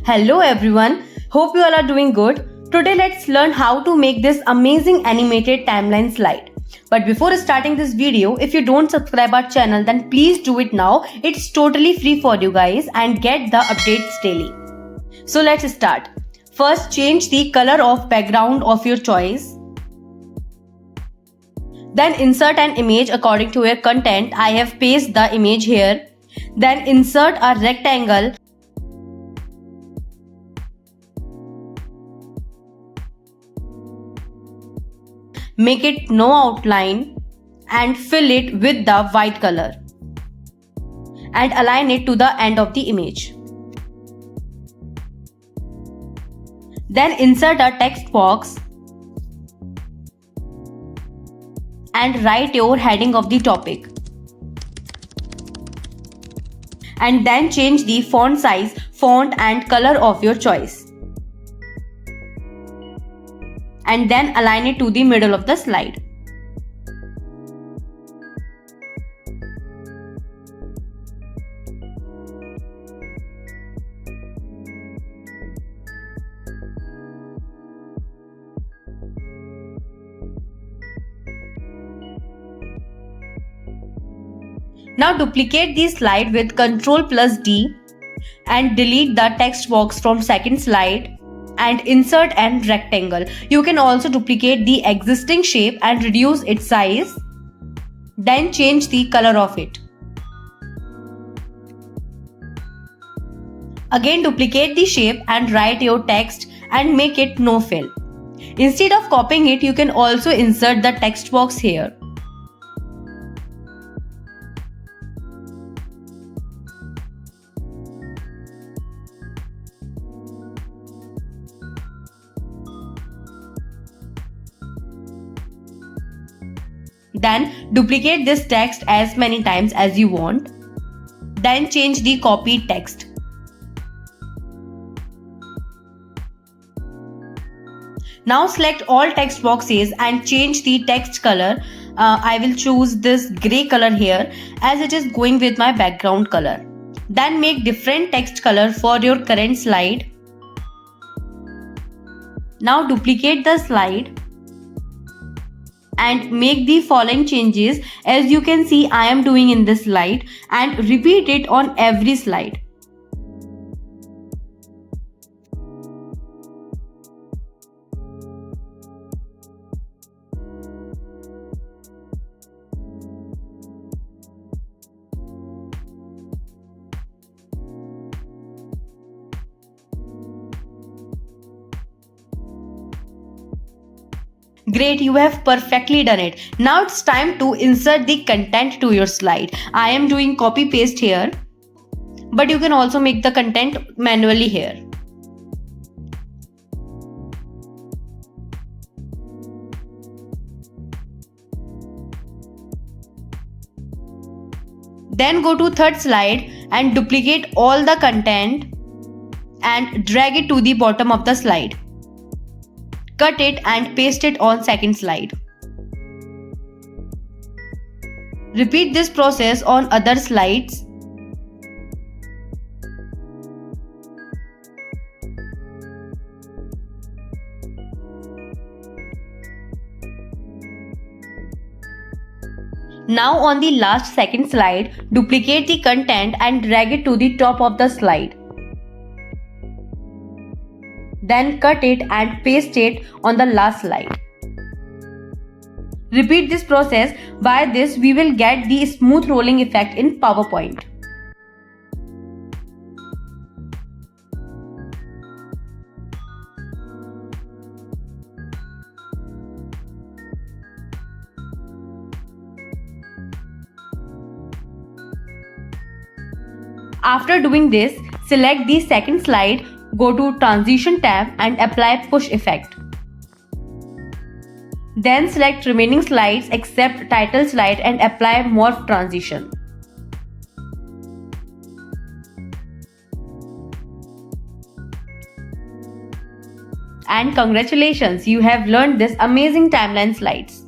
Hello everyone, hope you all are doing good. Today let's learn how to make this amazing animated timeline slide. But before starting this video, if you don't subscribe our channel then please do it now. It's totally free for you guys and get the updates daily. So let's start. First change the color of background of your choice. Then insert an image according to your content. I have pasted the image here. Then insert a rectangle. Make it no outline and fill it with the white color and align it to the end of the image. Then insert a text box and write your heading of the topic. And then change the font size, font and color of your choice. And then align it to the middle of the slide. Now duplicate the slide with Ctrl+D and delete the text box from second slide and insert an rectangle. You can also duplicate the existing shape and reduce its size. Then change the color of it. Again duplicate the shape and write your text and make it no fill. Instead of copying it, you can also insert the text box here. Then duplicate this text as many times as you want. Then change the copied text. Now select all text boxes and change the text color. I will choose this gray color here as it is going with my background color. Then make different text color for your current slide. Now duplicate the slide and make the following changes as you can see I am doing in this slide, and repeat it on every slide. Great, you have perfectly done it. Now it's time to insert the content to your slide. I am doing copy paste here, but you can also make the content manually here. Then go to third slide and duplicate all the content and drag it to the bottom of the slide. Cut it and paste it on second slide. Repeat this process on other slides. Now on the last second slide, duplicate the content and drag it to the top of the slide. Then cut it and paste it on the last slide. Repeat this process. By this we will get the smooth rolling effect in PowerPoint. After doing this, select the second slide, go to Transition tab and apply Push effect. Then select remaining slides except title slide and apply Morph transition. And congratulations, you have learned this amazing timeline slides.